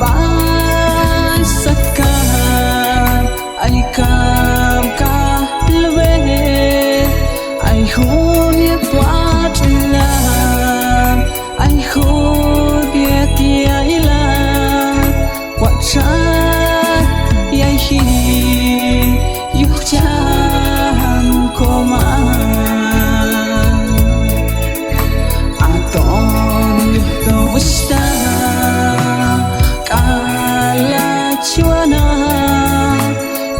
ban saka ai kam ka lwe ai hun ye twa chila ai hun ye tia ila wa cha ye hi yu cha ko ma aton to wista kala chuana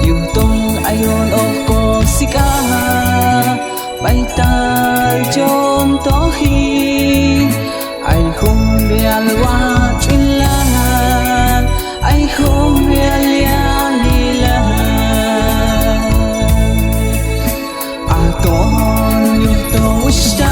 yu tong ayon oko sika bay ta chom to hi ai không bial wa chilla ai không bial ya lila aton yu to wista